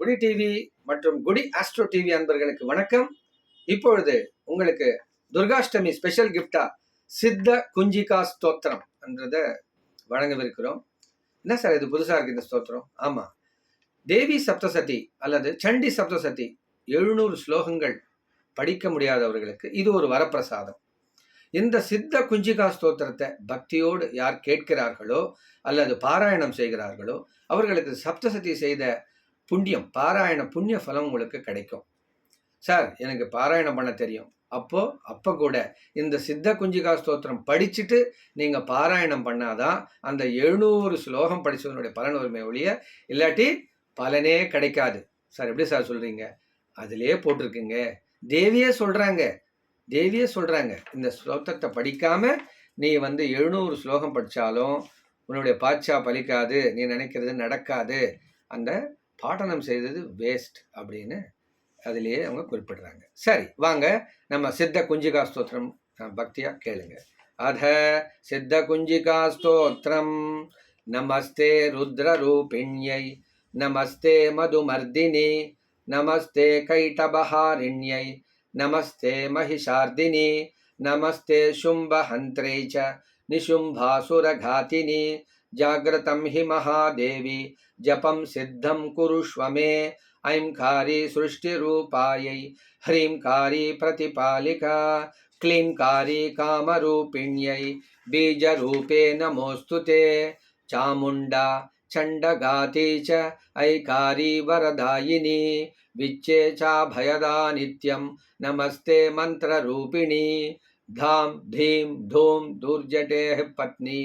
குடி டிவி மற்றும் குடி ஆஸ்ட்ரோ டிவி அன்பர்களுக்கு வணக்கம். இப்பொழுது உங்களுக்கு துர்காஷ்டமி ஸ்பெஷல் கிஃப்டா சித்த குஞ்சிகா ஸ்தோத்திரம் என்றதை வழங்கவிருக்கிறோம். என்ன சார் இது புதுசா இருக்கு இந்த ஸ்தோத்திரம்? ஆமா, தேவி சப்தசதி அல்லது சண்டி சப்தசதி 700 ஸ்லோகங்கள் படிக்க முடியாதவர்களுக்கு இது ஒரு வரப்பிரசாதம். இந்த சித்த குஞ்சிகா ஸ்தோத்திரத்தை பக்தியோடு யார் கேட்கிறார்களோ அல்லது பாராயணம் செய்கிறார்களோ அவர்களுக்கு சப்தசதி செய்த புண்ணியம், பாராயண புண்ணிய பலம் உங்களுக்கு கிடைக்கும். சார் எனக்கு பாராயணம் பண்ண தெரியும், அப்போ கூட இந்த சித்த குஞ்சிகா ஸ்தோத்திரம் படிச்சுட்டு நீங்கள் பாராயணம் பண்ணாதான் அந்த 700 ஸ்லோகம் படித்தவனுடைய பலன் வருமே ஒழிய இல்லாட்டி பலனே கிடைக்காது. சார் எப்படி சார் சொல்கிறீங்க? அதிலே போட்டிருக்குங்க, தேவியே சொல்கிறாங்க இந்த ஸ்லோகத்தை படிக்காமல் நீ 700 ஸ்லோகம் படித்தாலும் உன்னுடைய பாட்சா பலிக்காது, நீ நினைக்கிறது நடக்காது, அந்த பாட்டனம் செய்தது வேஸ்ட் அப்படின்னு அதிலேயே அவங்க குறிப்பிடுறாங்க. சரி, வாங்க நம்ம சித்த குஞ்சிகா ஸ்தோத்திரம் பக்தியா கேளுங்க. அத சித்த குஞ்சிகா ஸ்தோத்திரம். நமஸ்தே ருத்ர ரூபிண்யை, நமஸ்தே மதுமர்தினி, நமஸ்தே கைட்டபஹாரிண்யை, நமஸ்தே மகிஷார்தினி, நமஸ்தே शुम्भहन्त्रे च निशुम्भासुरघातिनि, जाग्रतं हि महादेवी जपं सिद्धं कुरुष्व मे, ऐंकारी सृष्टिरूपायै, ह्रींकारी प्रतिपालिका, क्लींकारी कामरूपिण्यै, बीजरूपे नमोऽस्तु ते, चामुण्डा चण्डघाती च ऐकारी वरदायिनी, विच्चे चाभयदा नित्यं, नमस्ते मन्त्ररूपिणी, धां धीं धूं दुर्जटेः पत्नी,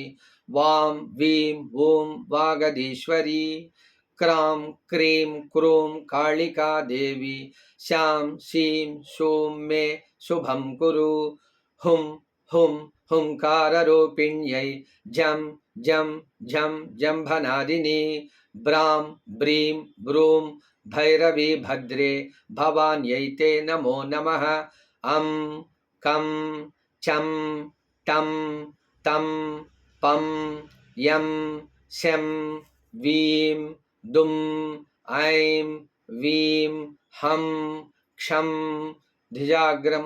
वां वीं वूं वागदीश्वरी, क्रां क्रीं क्रूं कालिका देवी, श्यां सीं शूं मे शुभं कुरु, हुं हुं हुंकाररूपिण्यै, जं जं झं जम्भनादिनी, ब्रां ब्रीं ब्रूं भैरवी भद्रे भवान्यै ते नमो नमः, अं कं चं टं तं पं यं शं वीं दुं ऐं वीं हं क्षं धिजाग्रं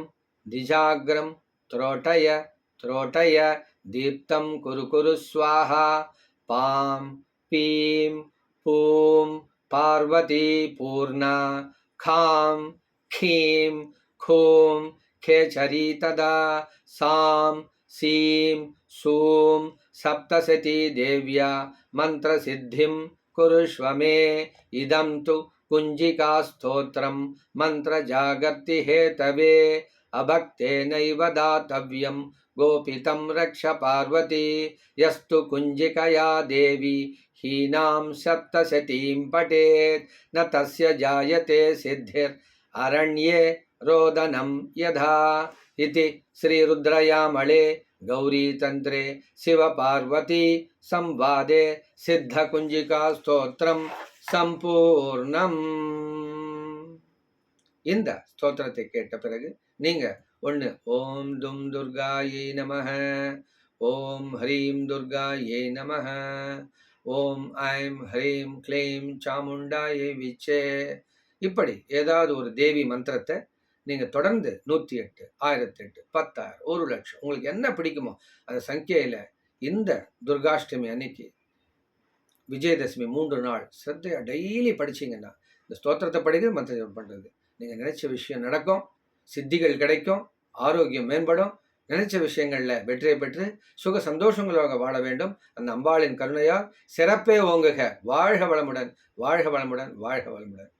त्रोटय दीप्तं कुरु स्वाहा, पां पीं पूं पार्वती पूर्णा, खां खीं खूं खेचरी तदा, सां सीं सूं सप्तशती देव्या मंत्रसिद्धिं कुरुष्व मे, इदं तु कुञ्जिका स्तोत्रं मंत्रजागर्ति हेतवे, अभक्तेनैव दातव्यं गोपितं रक्ष पार्वती, यस्तु कुञ्जिकया देवी हीनां सप्तशतीं पठेत्, न तस्य जायते सिद्धिर् अरण्ये रोदनं यथा, इति श्रीरुद्रयामले गौरीतन्त्रे शिवपार्वती संवादे सिद्धकुञ्जिका स्तोत्रम சம்பூர்ணம். இந்த ஸ்தோத்திரத்தை கேட்ட பிறகு நீங்க ஒன்று ஓம் தும் துர்காயை நமஹ, ஓம் ஹ்ரீம் துர்காயை நமஹ, ஓம் ஐம் ஹ்ரீம் க்ளீம் சாமுண்டாயை விச்சே, இப்படி ஏதாவது ஒரு தேவி மந்திரத்தை நீங்கள் தொடர்ந்து 108, 1008, 10,000, 1,00,000 உங்களுக்கு என்ன பிடிக்குமோ அந்த சங்கியில் இந்த துர்காஷ்டமி அன்னைக்கு விஜயதசமி 3 நாள் சிரத்தையாக டெய்லி படிச்சிங்கன்னா, இந்த ஸ்தோத்திரத்தை படிக்கிறது மந்திரம் பண்ணுறது, நீங்கள் நினைச்ச விஷயம் நடக்கும், சித்திகள் கிடைக்கும், ஆரோக்கியம் மேம்படும், நினைச்ச விஷயங்களில் வெற்றியை பெற்று சுக சந்தோஷங்களாக வாழ வேண்டும். அந்த அம்பாளின் கருணையால் சிறப்பே ஓங்குக. வாழ்க வளமுடன், வாழ்க வளமுடன், வாழ்க வளமுடன்.